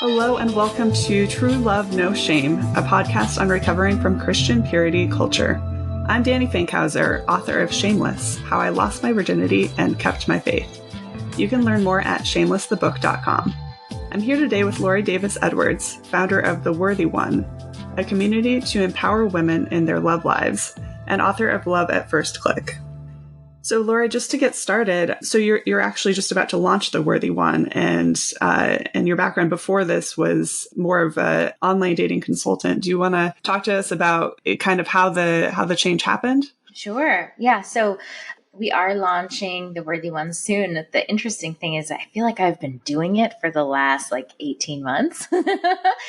Hello and welcome to True Love, No Shame, a podcast on recovering from Christian purity culture. I'm Danny Fankhauser, author of Shameless, How I Lost My Virginity and Kept My Faith. You can learn more at shamelessthebook.com. I'm here today with Laurie Davis Edwards, founder of The Worthy One, a community to empower women in their love lives, and author of Love at First Click. So, Laurie, just to get started, so you're actually just about to launch The Worthy One, and your background before this was more of an online dating consultant. Do you want to talk to us about kind of how the change happened? Sure. Yeah. So we are launching The Worthy One soon. The interesting thing is I feel like I've been doing it for the last 18 months,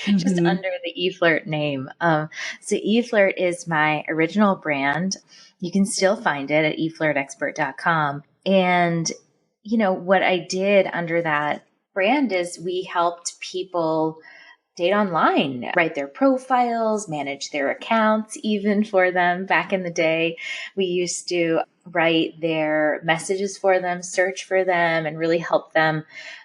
just under the eFlirt name. So eFlirt is my original brand. You can still find it at eflirtexpert.com. And, what I did under that brand is we helped people date online, write their profiles, manage their accounts, even for them. Back in the day, we used to write their messages for them, search for them, and really help them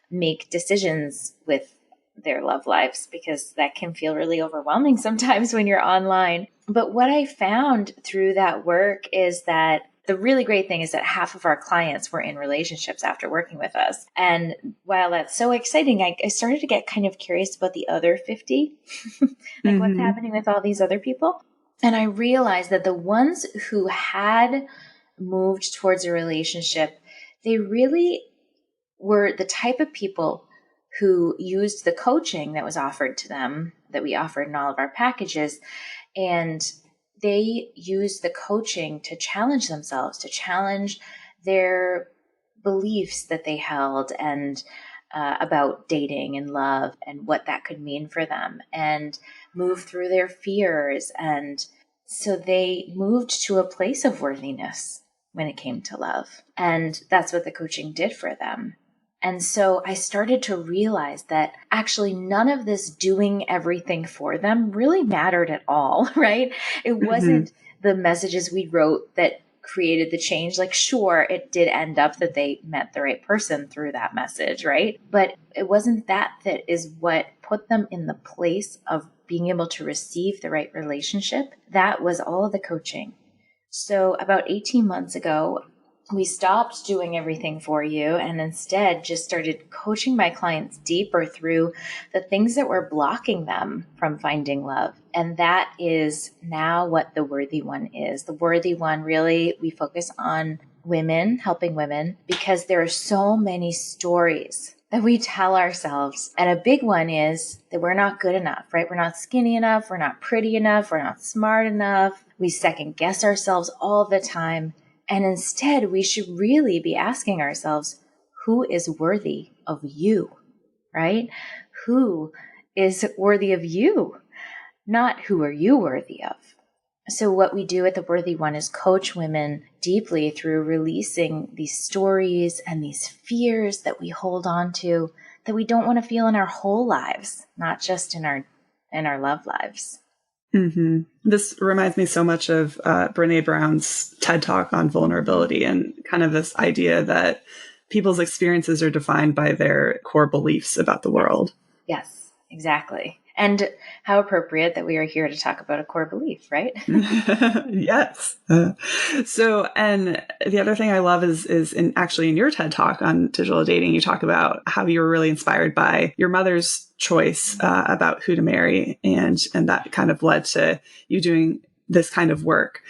make decisions with their love lives, because that can feel really overwhelming sometimes when you're online. But what I found through that work is that the really great thing is that half of our clients were in relationships after working with us. And while that's so exciting, I started to get kind of curious about the other 50, what's happening with all these other people. And I realized that the ones who had moved towards a relationship, they really were the type of people who used the coaching that was offered to them, that we offered in all of our packages. And they used the coaching to challenge themselves, to challenge their beliefs that they held and about dating and love and what that could mean for them, and move through their fears. And so they moved to a place of worthiness when it came to love. And that's what the coaching did for them. And so I started to realize that actually none of this doing everything for them really mattered at all, right? It wasn't the messages we wrote that created the change. Sure, it did end up that they met the right person through that message, right? But it wasn't that is what put them in the place of being able to receive the right relationship. That was all of the coaching. So about 18 months ago, we stopped doing everything for you and instead just started coaching my clients deeper through the things that were blocking them from finding love. And that is now what The Worthy One is. The Worthy One, really, we focus on women, helping women, because there are so many stories that we tell ourselves. And a big one is that we're not good enough, right? We're not skinny enough. We're not pretty enough. We're not smart enough. We second guess ourselves all the time. And instead, we should really be asking ourselves, who is worthy of you, right? Who is worthy of you? Not who are you worthy of? So what we do at The Worthy One is coach women deeply through releasing these stories and these fears that we hold on to, that we don't want to feel in our whole lives, not just in our love lives. This reminds me so much of Brene Brown's TED Talk on vulnerability, and kind of this idea that people's experiences are defined by their core beliefs about the world. Yes, exactly. And how appropriate that we are here to talk about a core belief, right? Yes. So, and the other thing I love is in your TED Talk on digital dating, you talk about how you were really inspired by your mother's choice about who to marry, and that kind of led to you doing this kind of work.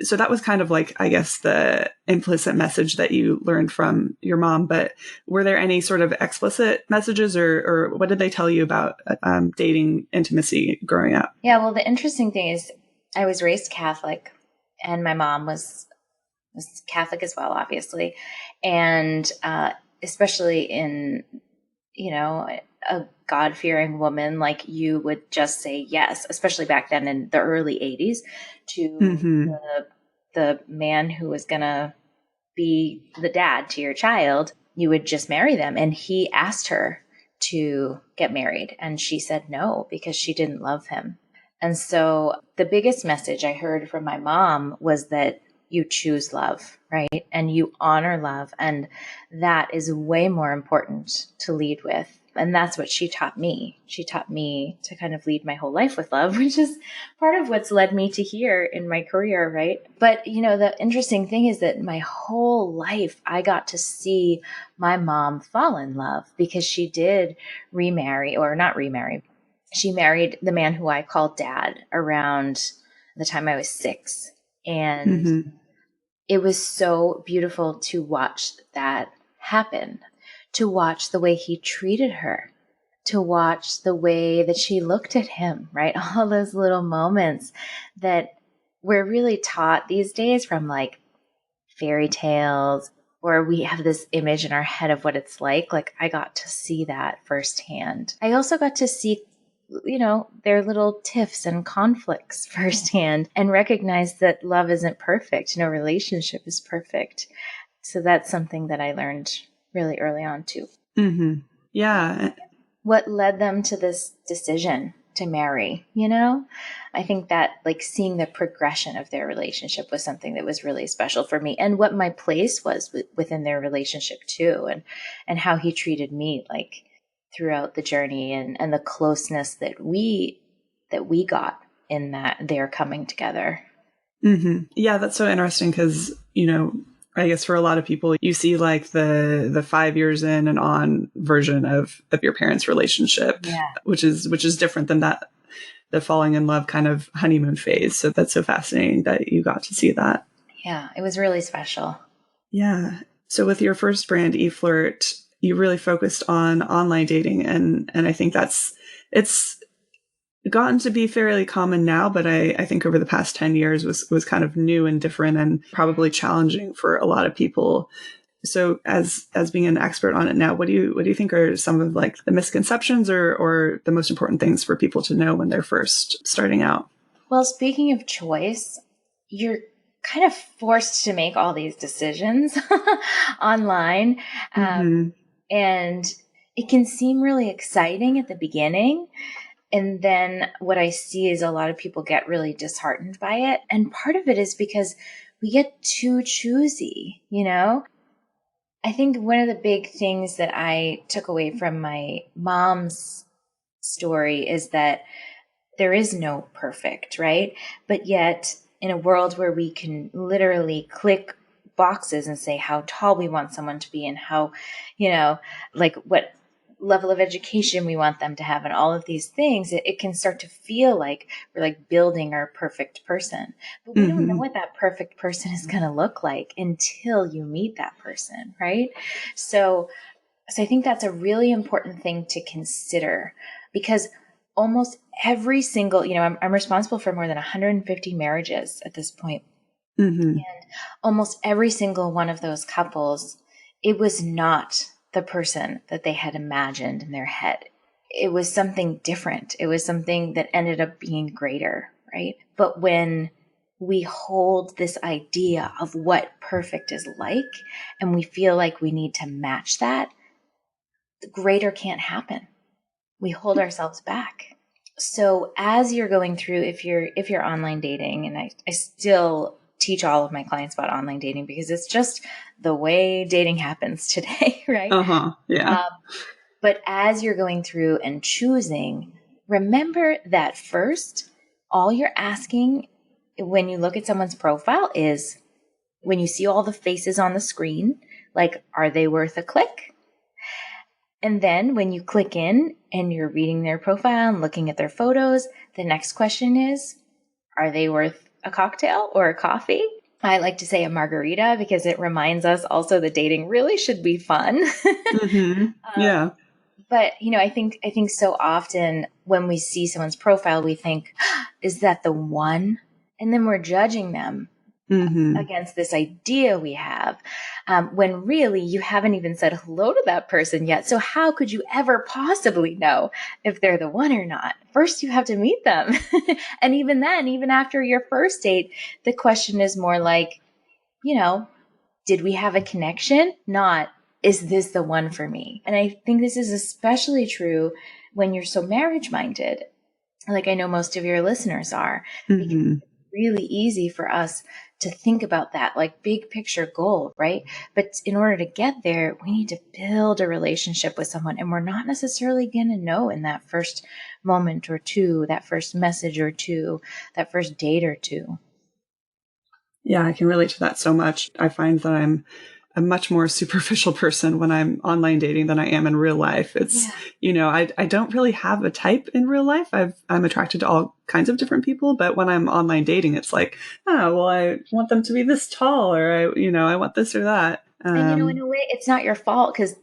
So that was kind of I guess, the implicit message that you learned from your mom. But were there any sort of explicit messages, or what did they tell you about dating intimacy growing up? Yeah, well, the interesting thing is I was raised Catholic, and my mom was Catholic as well, obviously. And especially in, a God-fearing woman, you would just say yes, especially back then in the early 80s, to the man who was going to be the dad to your child. You would just marry them. And he asked her to get married, and she said no because she didn't love him. And so the biggest message I heard from my mom was that you choose love, right? And you honor love. And that is way more important to lead with And that's what she taught me. She taught me to kind of lead my whole life with love, which is part of what's led me to here in my career, right? But, the interesting thing is that my whole life, I got to see my mom fall in love because she did remarry, or not remarry. She married the man who I called dad around the time I was 6. And it was so beautiful to watch that happen, to watch the way he treated her, to watch the way that she looked at him, right? All those little moments that we're really taught these days from like fairy tales, or we have this image in our head of what it's like. Like I got to see that firsthand. I also got to see their little tiffs and conflicts firsthand and recognize that love isn't perfect. No relationship is perfect. So that's something that I learned really early on too. Mm-hmm. Yeah. What led them to this decision to marry, I think that like seeing the progression of their relationship was something that was really special for me, and what my place was within their relationship too, and how he treated me like throughout the journey, and the closeness that we got in that they're coming together. Mm-hmm. Yeah, that's so interesting because, I guess for a lot of people, you see like the 5 years in and on version of your parents' relationship, which is different than that, the falling in love kind of honeymoon phase. So that's so fascinating that you got to see that. Yeah, it was really special. Yeah. So with your first brand, eFlirt, you really focused on online dating, and I think it's gotten to be fairly common now, but I think over the past 10 years was kind of new and different and probably challenging for a lot of people. So as being an expert on it now, what do you think are some of like the misconceptions or the most important things for people to know when they're first starting out? Well, speaking of choice, you're kind of forced to make all these decisions online. And it can seem really exciting at the beginning. And then what I see is a lot of people get really disheartened by it. And part of it is because we get too choosy, I think one of the big things that I took away from my mom's story is that there is no perfect, right? But yet in a world where we can literally click boxes and say how tall we want someone to be and how, like what level of education we want them to have and all of these things, it can start to feel like we're like building our perfect person. But we don't know what that perfect person is going to look like until you meet that person, right? So I think that's a really important thing to consider, because almost every single, I'm responsible for more than 150 marriages at this point. And almost every single one of those couples, it was not the person that they had imagined in their head. It was something different. It was something that ended up being greater, right? But when we hold this idea of what perfect is like, and we feel like we need to match that, the greater can't happen. We hold ourselves back. So as you're going through, if you're online dating, and I still teach all of my clients about online dating because it's just the way dating happens today, right? Yeah. But as you're going through and choosing, remember that first, all you're asking when you look at someone's profile is, when you see all the faces on the screen, like, are they worth a click? And then when you click in and you're reading their profile and looking at their photos, the next question is, are they worth a cocktail or a coffee? I like to say a margarita because it reminds us also that dating really should be fun. Yeah. But, I think so often when we see someone's profile, we think, is that the one? And then we're judging them against this idea we have, when really you haven't even said hello to that person yet. So how could you ever possibly know if they're the one or not? First, you have to meet them. And even then, even after your first date, the question is more like, did we have a connection? Not, is this the one for me? And I think this is especially true when you're so marriage minded, like I know most of your listeners are, because it's really easy for us to think about that like big picture goal, right? But in order to get there, we need to build a relationship with someone. And we're not necessarily going to know in that first moment or two, that first message or two, that first date or two. Yeah, I can relate to that so much. I find that I'm a much more superficial person when I'm online dating than I am in real life. It's, I don't really have a type in real life. I'm attracted to all kinds of different people, but when I'm online dating, it's like, oh, well, I want them to be this tall, or I want this or that. And in a way, it's not your fault, because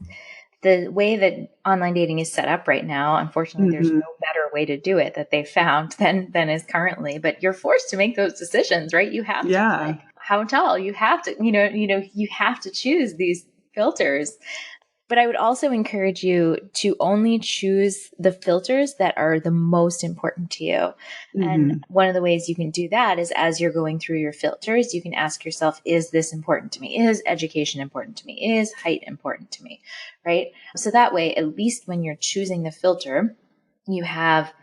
the way that online dating is set up right now, unfortunately, there's no better way to do it that they've found than is currently. But you're forced to make those decisions, right? You have to, like, how tall? You have to, you have to choose these filters. But I would also encourage you to only choose the filters that are the most important to you. Mm-hmm. And one of the ways you can do that is, as you're going through your filters, you can ask yourself, is this important to me? Is education important to me? Is height important to me? Right? So that way, at least when you're choosing the filter, you have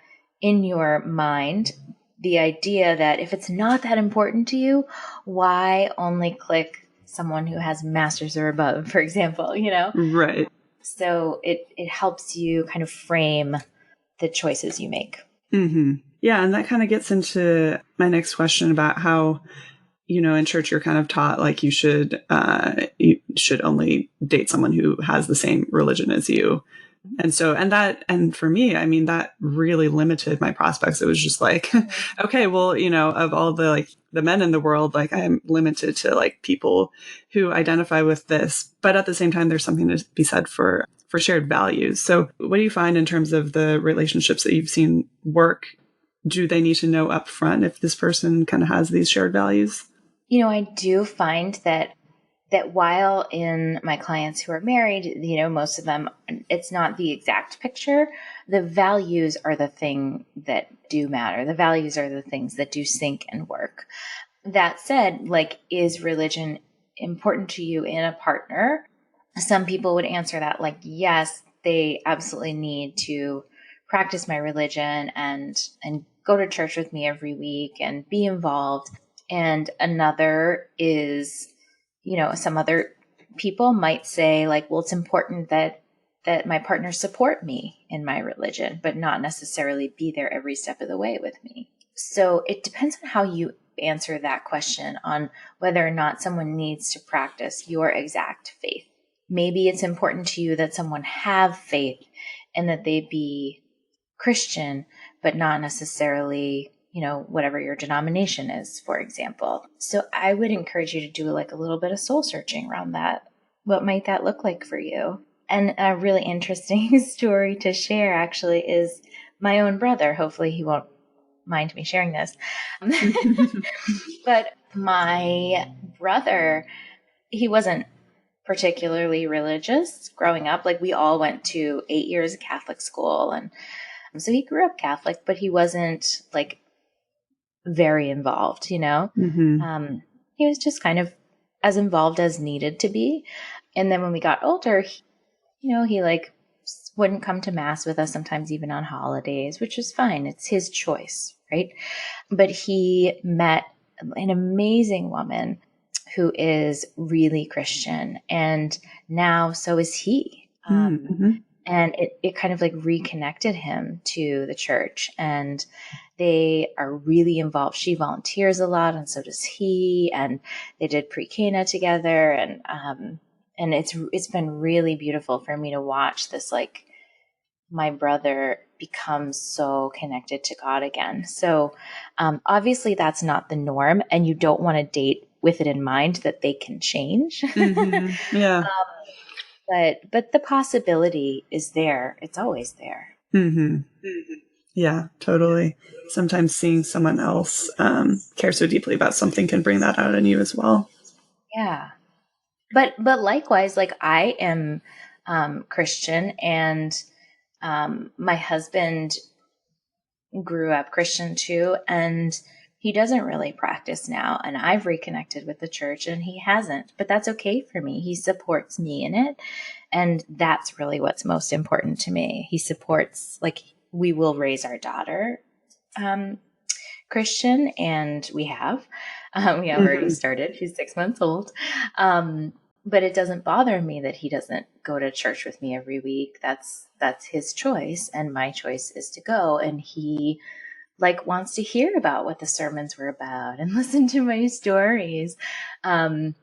in your mind the idea that if it's not that important to you, why only click someone who has masters or above, for example, Right. So it helps you kind of frame the choices you make. Mm-hmm. Yeah. And that kind of gets into my next question about how, in church, you're kind of taught like you should only date someone who has the same religion as you. And for me, I mean, that really limited my prospects. It was just like, okay, well, of all the men in the world, like I'm limited to like people who identify with this, but at the same time, there's something to be said for shared values. So what do you find in terms of the relationships that you've seen work? Do they need to know up front if this person kind of has these shared values? I do find that while in my clients who are married, most of them, it's not the exact picture. The values are the thing that do matter. The values are the things that do sync and work. That said, like, is religion important to you in a partner? Some people would answer that like, yes, they absolutely need to practice my religion and go to church with me every week and be involved. And another is, some other people might say like, well, it's important that my partner support me in my religion, but not necessarily be there every step of the way with me. So it depends on how you answer that question on whether or not someone needs to practice your exact faith. Maybe it's important to you that someone have faith and that they be Christian, but not necessarily whatever your denomination is, for example. So I would encourage you to do like a little bit of soul searching around that. What might that look like for you? And a really interesting story to share actually is my own brother. Hopefully he won't mind me sharing this. But my brother, he wasn't particularly religious growing up. Like, we all went to 8 years of Catholic school. And so he grew up Catholic, but he wasn't like very involved, Mm-hmm. He was just kind of as involved as needed to be. And then when we got older, he like wouldn't come to mass with us, sometimes even on holidays, which is fine. It's his choice, right? But he met an amazing woman who is really Christian, and now so is he. Mm-hmm. And it kind of like reconnected him to the church, and they are really involved. She volunteers a lot, and so does he. And they did pre-Cana together, and it's been really beautiful for me to watch this, like, my brother becomes so connected to God again. So obviously that's not the norm, and you don't want to date with it in mind that they can change. Mm-hmm. Yeah. But the possibility is there. It's always there. Mm-hmm. Mm-hmm. Yeah, totally. Sometimes seeing someone else care so deeply about something can bring that out in you as well. Yeah. But likewise, like, I am Christian, and my husband grew up Christian too, and he doesn't really practice now. And I've reconnected with the church and he hasn't, but that's okay for me. He supports me in it. And that's really what's most important to me. He supports, like, we will raise our daughter Christian, and we have. We have already started. She's 6 months old. But it doesn't bother me that he doesn't go to church with me every week. That's his choice, and my choice is to go. And he wants to hear about what the sermons were about and listen to my stories. And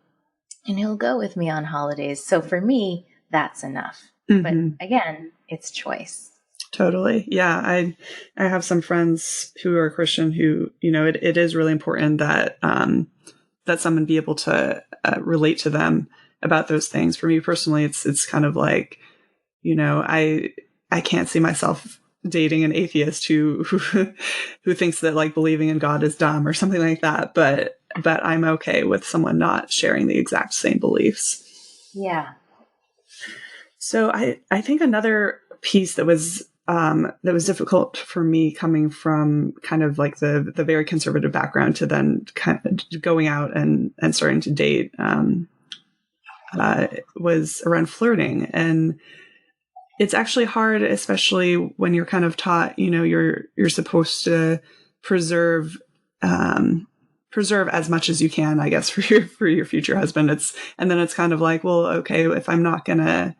he'll go with me on holidays. So for me, that's enough. But again, it's choice. Totally. Yeah. I have some friends who are Christian who, it is really important that, that someone be able to relate to them about those things. For me personally, it's kind of like, I can't see myself dating an atheist who thinks that like believing in God is dumb or something like that. But I'm okay with someone not sharing the exact same beliefs. Yeah. So I think another piece that was difficult for me coming from kind of like the very conservative background to then kind of going out and starting to date was around flirting. And it's actually hard, especially when you're kind of taught, you're supposed to preserve as much as you can, I guess, for your future husband. And then it's kind of like, well, okay, if I'm not gonna,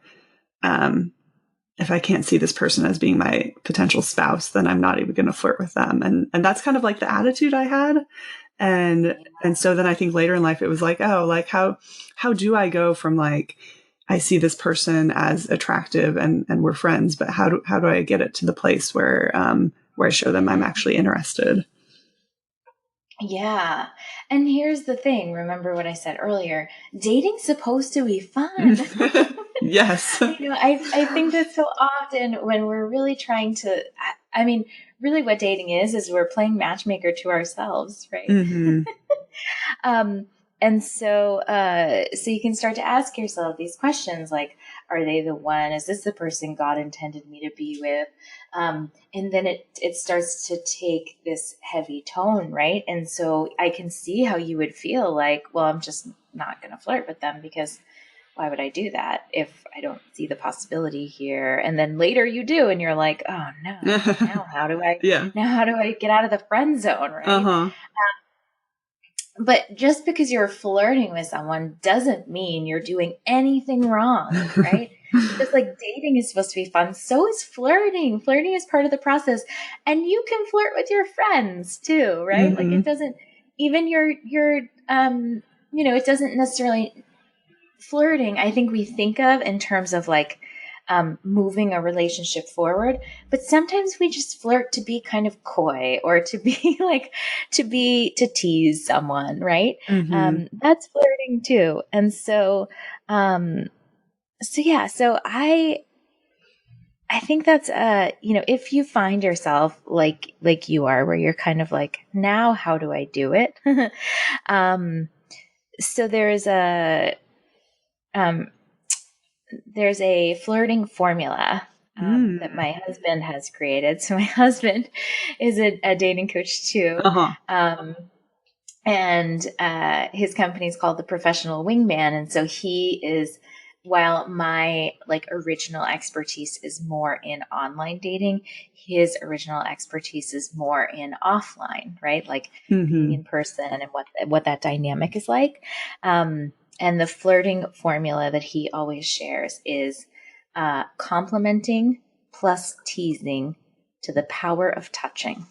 if I can't see this person as being my potential spouse, then I'm not even going to flirt with them. And that's kind of like the attitude I had. And so then I think later in life, it was like, oh, like how do I go from like, I see this person as attractive and we're friends, but how do I get it to the place where I show them I'm actually interested? Yeah. And here's the thing. Remember what I said earlier, dating's supposed to be fun. Yes. I think that so often when we're really trying to, I mean, really what dating is we're playing matchmaker to ourselves, right? And so you can start to ask yourself these questions like, are they the one? Is this the person God intended me to be with? And then it starts to take this heavy tone, right? And so I can see how you would feel like, well, I'm just not going to flirt with them because why would I do that if I don't see the possibility here? And then later you do, and you're like, oh no, now how do I get out of the friend zone, right? But just because you're flirting with someone doesn't mean you're doing anything wrong, right? Just like dating is supposed to be fun, so is flirting. Flirting is part of the process. And you can flirt with your friends too, right? Like it doesn't, even it doesn't necessarily, flirting, I think we think of in terms of like moving a relationship forward, but sometimes we just flirt to be kind of coy or to be like to tease someone, right? That's flirting too. And so so I think that's if you find yourself like you are, where you're kind of like, now how do I do it? So there's a flirting formula that my husband has created. So my husband is a dating coach too. And his company is called The Professional Wingman. And so he is, while my original expertise is more in online dating, his original expertise is more in offline, right? Like being in person and what that dynamic is like. And the flirting formula that he always shares is complimenting plus teasing to the power of touching.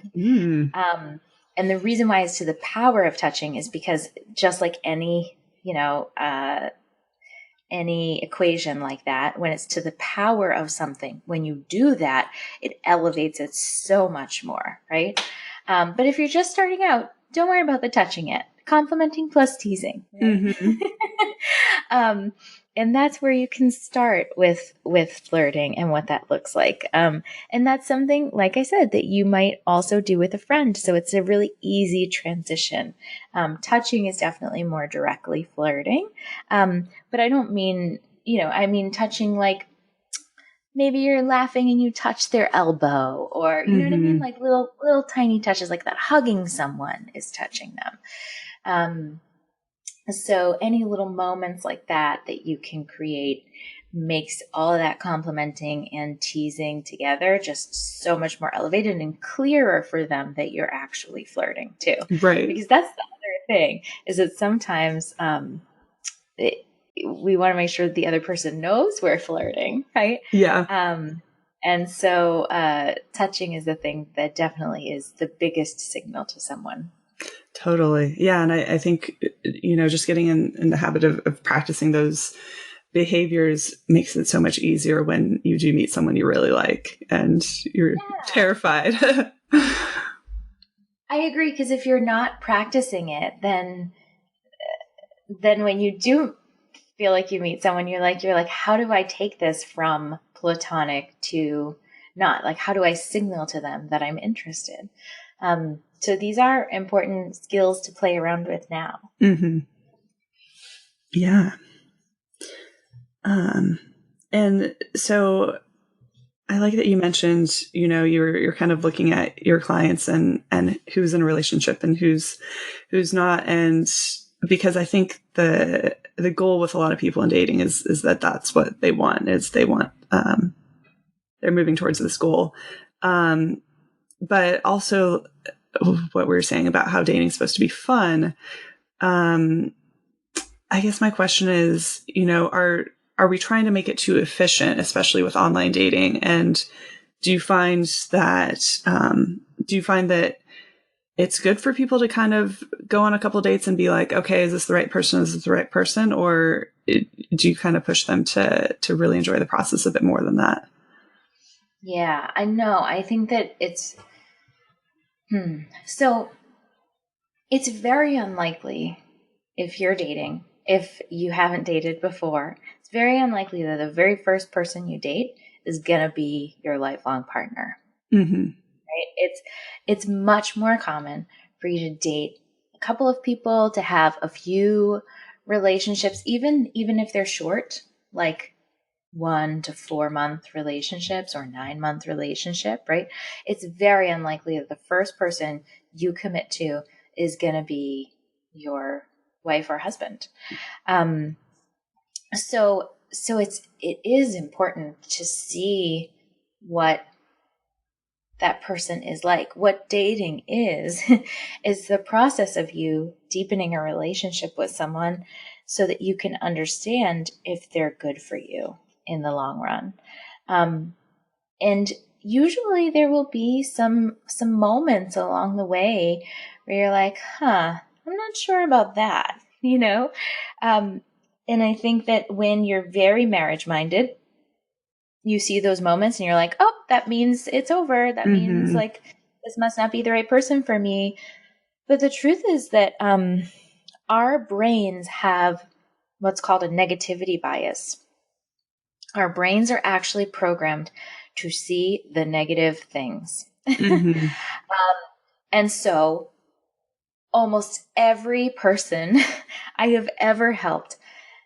And the reason why it's to the power of touching is because just like any equation like that, when it's to the power of something, when you do that, it elevates it so much more, right? But if you're just starting out, don't worry about the touching it. Complimenting plus teasing. Right? And that's where you can start with flirting and what that looks like. And that's something, like I said, that you might also do with a friend. So it's a really easy transition. Touching is definitely more directly flirting. But I don't mean, I mean touching like maybe you're laughing and you touch their elbow, or you know what I mean? Like little tiny touches like that. Hugging someone is touching them. So any little moments like that you can create makes all of that complimenting and teasing together just so much more elevated and clearer for them that you're actually flirting too. Right. Because that's the other thing is that sometimes we want to make sure that the other person knows we're flirting, right? Yeah. And so touching is the thing that definitely is the biggest signal to someone. Totally. Yeah. And I think, just getting in the habit of practicing those behaviors makes it so much easier when you do meet someone you really like and you're terrified. I agree, because if you're not practicing it, then when you do feel like you meet someone, you're like, how do I take this from platonic to not? Like, how do I signal to them that I'm interested? So these are important skills to play around with now. Mm-hmm. Yeah. And so I like that you mentioned, you're kind of looking at your clients and who's in a relationship and who's not. And because I think the goal with a lot of people in dating is that that's what they want, they're moving towards this goal. But also what we were saying about how dating is supposed to be fun. I guess my question is, are we trying to make it too efficient, especially with online dating? And do you find that it's good for people to kind of go on a couple of dates and be like, okay, is this the right person? Is this the right person? Or do you kind of push them to really enjoy the process a bit more than that? Yeah, I know. I think that so it's very unlikely, if you're dating, if you haven't dated before, it's very unlikely that the very first person you date is going to be your lifelong partner. Mm-hmm. Right? It's much more common for you to date a couple of people, to have a few relationships, even if they're short, like 1 to 4 month relationships or 9-month relationship, right? It's very unlikely that the first person you commit to is going to be your wife or husband. So it is important to see what that person is like. What dating is the process of you deepening a relationship with someone so that you can understand if they're good for you in the long run. And usually there will be some moments along the way where you're like, I'm not sure about that, and I think that when you're very marriage minded, you see those moments and you're like, oh, that means it's over. That means like this must not be the right person for me. But the truth is that our brains have what's called a negativity bias. Our brains are actually programmed to see the negative things. Mm-hmm. And so almost every person I have ever helped,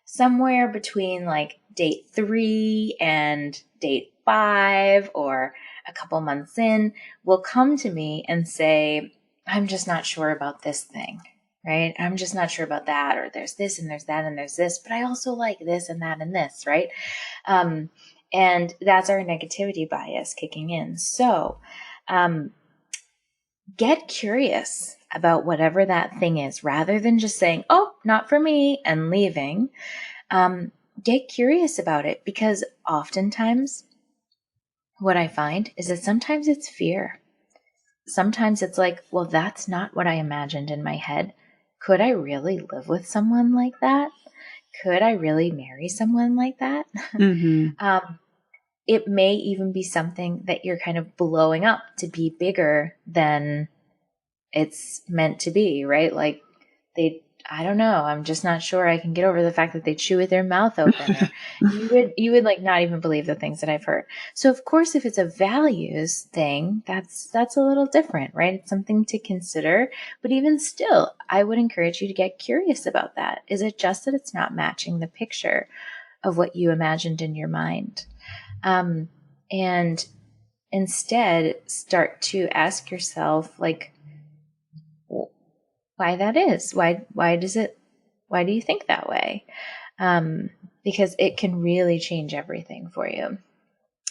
somewhere between like date 3 and date 5 or a couple months in, will come to me and say, I'm just not sure about this thing, right? I'm just not sure about that, or there's this and there's that and there's this, but I also like this and that and this, right? And that's our negativity bias kicking in. So get curious about whatever that thing is, rather than just saying, oh, not for me, and leaving. Get curious about it, because oftentimes what I find is that sometimes it's fear. Sometimes it's like, well, that's not what I imagined in my head. Could I really live with someone like that? Could I really marry someone like that? Mm-hmm. It may even be something that you're kind of blowing up to be bigger than it's meant to be, right? Like I don't know. I'm just not sure I can get over the fact that they chew with their mouth open. Or you would like not even believe the things that I've heard. So of course, if it's a values thing, that's a little different, right? It's something to consider. But even still, I would encourage you to get curious about that. Is it just that it's not matching the picture of what you imagined in your mind? And instead start to ask yourself, like, why that is. Why do you think that way? Because it can really change everything for you.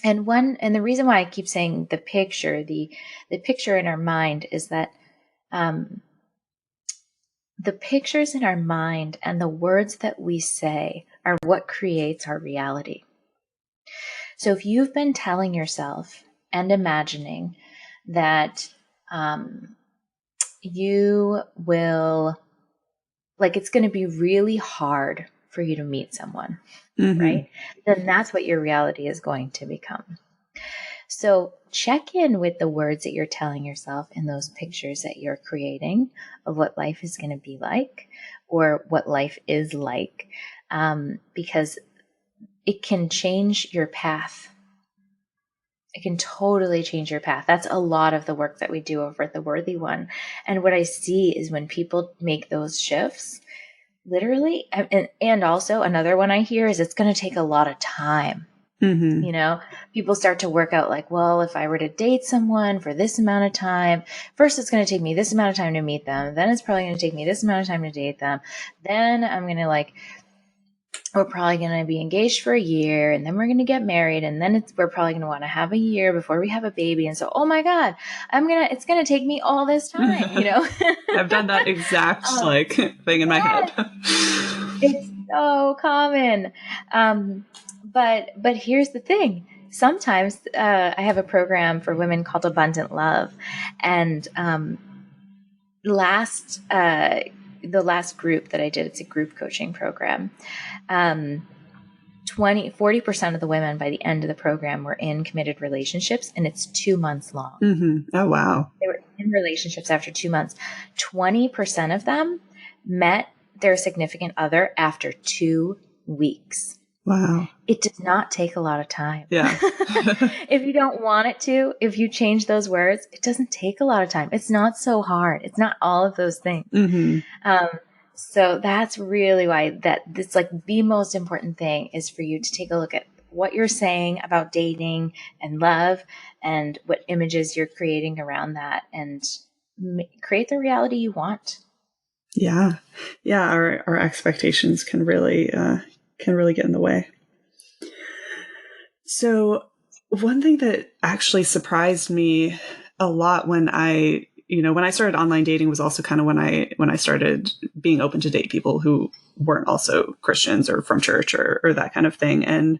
And the reason why I keep saying the picture in our mind is that the pictures in our mind and the words that we say are what creates our reality. So if you've been telling yourself and imagining that you will, like, it's going to be really hard for you to meet someone, right? Then that's what your reality is going to become. So check in with the words that you're telling yourself in those pictures that you're creating of what life is going to be like or what life is like, because it can change your path. It can totally change your path. That's a lot of the work that we do over at The Worthy One. And what I see is when people make those shifts, literally, and also another one I hear is it's going to take a lot of time. You know, people start to work out like, well, if I were to date someone for this amount of time, first it's going to take me this amount of time to meet them. Then it's probably going to take me this amount of time to date them. Then we're probably going to be engaged for a year, and then we're going to get married. And then we're probably going to want to have a year before we have a baby. And so, oh my God, it's going to take me all this time, you know? I've done that exact thing in my head. It's so common. But here's the thing. Sometimes I have a program for women called Abundant Love. And the last group that I did, it's a group coaching program. 40% of the women by the end of the program were in committed relationships, and it's 2 months long. Oh, wow. They were in relationships after 2 months. 20% of them met their significant other after 2 weeks. Wow. It does not take a lot of time. Yeah. If you don't want it to, if you change those words, it doesn't take a lot of time. It's not so hard. It's not all of those things. So that's really why it's like the most important thing is for you to take a look at what you're saying about dating and love and what images you're creating around that and create the reality you want. Yeah. Yeah. Our expectations can really get in the way. So one thing that actually surprised me a lot when I started online dating was also kind of when I started being open to date people who weren't also Christians or from church or that kind of thing. And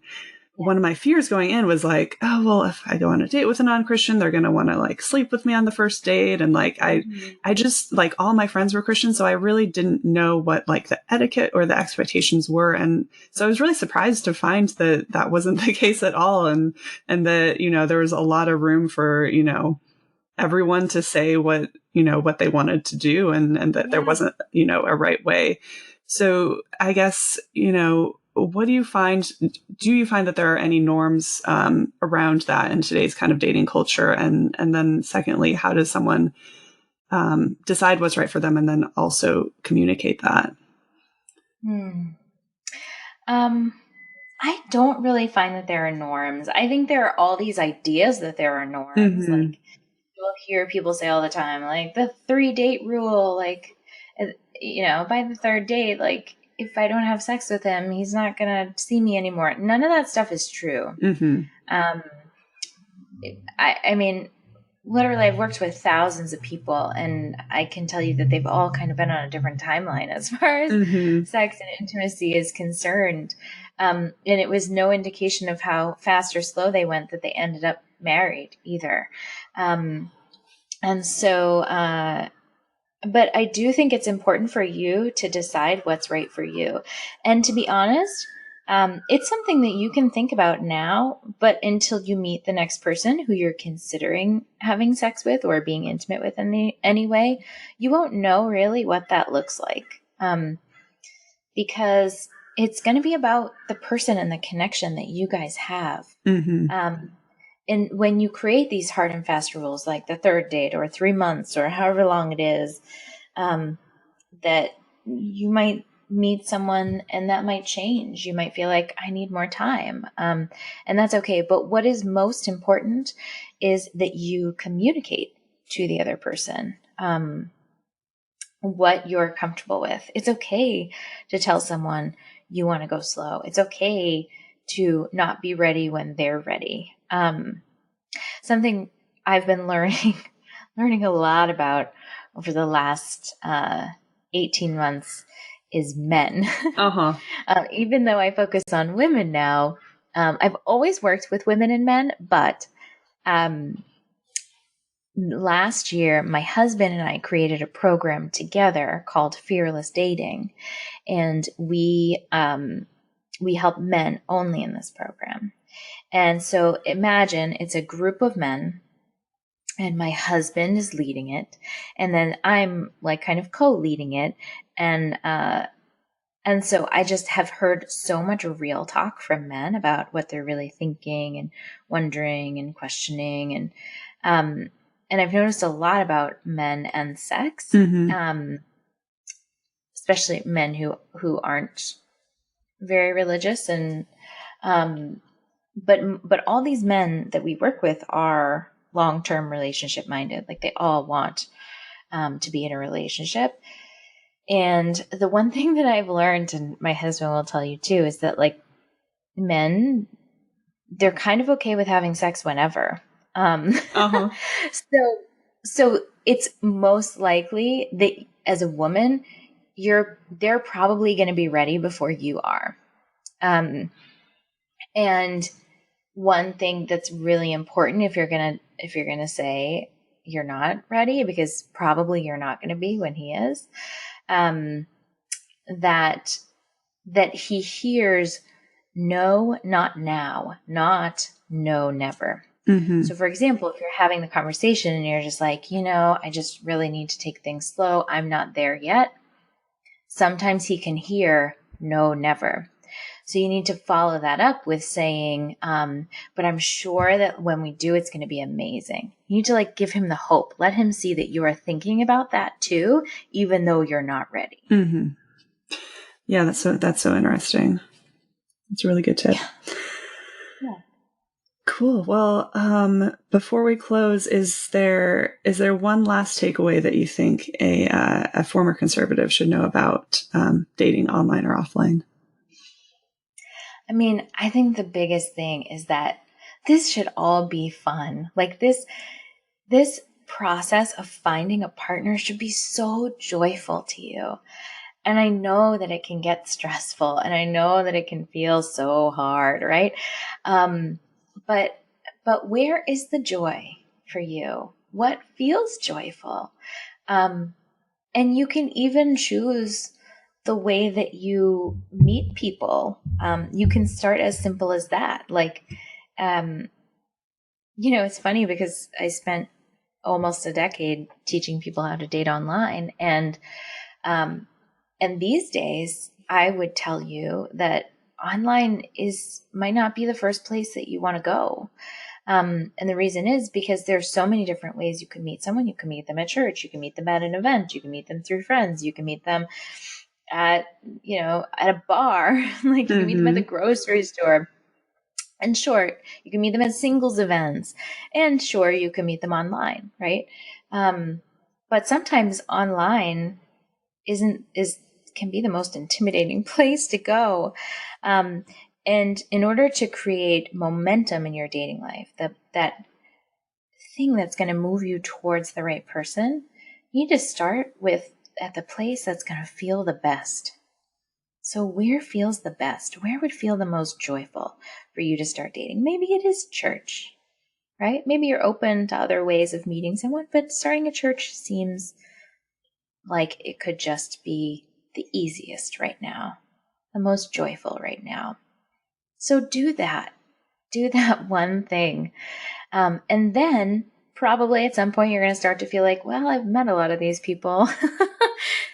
one of my fears going in was like, oh, well, if I go on a date with a non-Christian, they're going to want to like sleep with me on the first date. And like, I just like all my friends were Christian. So I really didn't know what like the etiquette or the expectations were. And so I was really surprised to find that that wasn't the case at all. And that, there was a lot of room for, everyone to say what they wanted to do and that there wasn't, a right way. So I guess, what do you find? Do you find that there are any norms around that in today's kind of dating culture? And then secondly, how does someone decide what's right for them and then also communicate that? I don't really find that there are norms. I think there are all these ideas that there are norms. Like you'll hear people say all the time, like the 3-date rule, like, by the 3rd date, like, if I don't have sex with him, he's not going to see me anymore. None of that stuff is true. I mean, literally, I've worked with thousands of people, and I can tell you that they've all kind of been on a different timeline as far as sex and intimacy is concerned. And it was no indication of how fast or slow they went that they ended up married either. But I do think it's important for you to decide what's right for you. And to be honest, it's something that you can think about now, but until you meet the next person who you're considering having sex with or being intimate with in any way, you won't know really what that looks like. Because it's going to be about the person and the connection that you guys have. And when you create these hard and fast rules, like the 3rd date or 3 months or however long it is, that you might meet someone and that might change. You might feel like I need more time. And that's okay. But what is most important is that you communicate to the other person, what you're comfortable with. It's okay to tell someone you want to go slow. It's okay to not be ready when they're ready. Something I've been learning a lot about over the last 18 months is men. Uh-huh. Even though I focus on women now, I've always worked with women and men, but last year, my husband and I created a program together called Fearless Dating, and we help men only in this program. And so imagine it's a group of men, and my husband is leading it, and then I'm like kind of co-leading it, and so I just have heard so much real talk from men about what they're really thinking and wondering and questioning, and I've noticed a lot about men and sex, especially men who aren't very religious, and but all these men that we work with are long-term relationship minded. Like they all want to be in a relationship. And the one thing that I've learned, and my husband will tell you too, is that like men, they're kind of okay with having sex whenever. So it's most likely that as a woman, they're probably going to be ready before you are. And one thing that's really important if you're going to say you're not ready, because probably you're not going to be when he is, that he hears no, not now, not no, never. So for example, if you're having the conversation and you're just like, I just really need to take things slow, I'm not there yet. Sometimes he can hear no, never. So you need to follow that up with saying, but I'm sure that when we do, it's going to be amazing. You need to like give him the hope. Let him see that you are thinking about that too, even though you're not ready. Mm-hmm. Yeah, that's so interesting. It's a really good tip. Yeah. Cool. Well, before we close, is there one last takeaway that you think a former conservative should know about dating online or offline? I mean, I think the biggest thing is that this should all be fun. Like this process of finding a partner should be so joyful to you. And I know that it can get stressful, and I know that it can feel so hard, right? But where is the joy for you? What feels joyful? And you can even choose the way that you meet people. You can start as simple as that. Like, it's funny because I spent almost a decade teaching people how to date online. And these days I would tell you that online might not be the first place that you want to go. And the reason is because there's so many different ways you can meet someone. You can meet them at church. You can meet them at an event. You can meet them through friends. You can meet them at a bar. Like you can meet them at the grocery store. And sure, you can meet them at singles events. And sure, you can meet them online, right? But sometimes online can be the most intimidating place to go. And in order to create momentum in your dating life, that thing that's going to move you towards the right person, you need to start at the place that's going to feel the best. So where feels the best? Where would feel the most joyful for you to start dating? Maybe it is church, right? Maybe you're open to other ways of meeting someone, but starting a church seems like it could just be the easiest right now, the most joyful right now. So do that one thing. And then probably at some point you're going to start to feel like, well, I've met a lot of these people.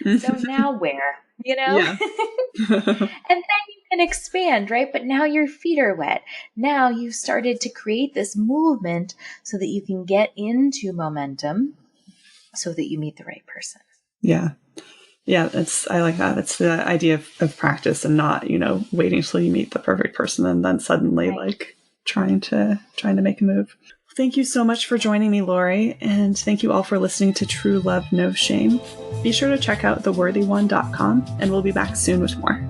So now where, Yeah. And then you can expand, right? But now your feet are wet. Now you've started to create this movement so that you can get into momentum so that you meet the right person. Yeah. Yeah, I like that. It's the idea of practice and not, waiting till you meet the perfect person and then suddenly like trying to make a move. Thank you so much for joining me, Laurie, and thank you all for listening to True Love No Shame. Be sure to check out theworthyone.com, and we'll be back soon with more.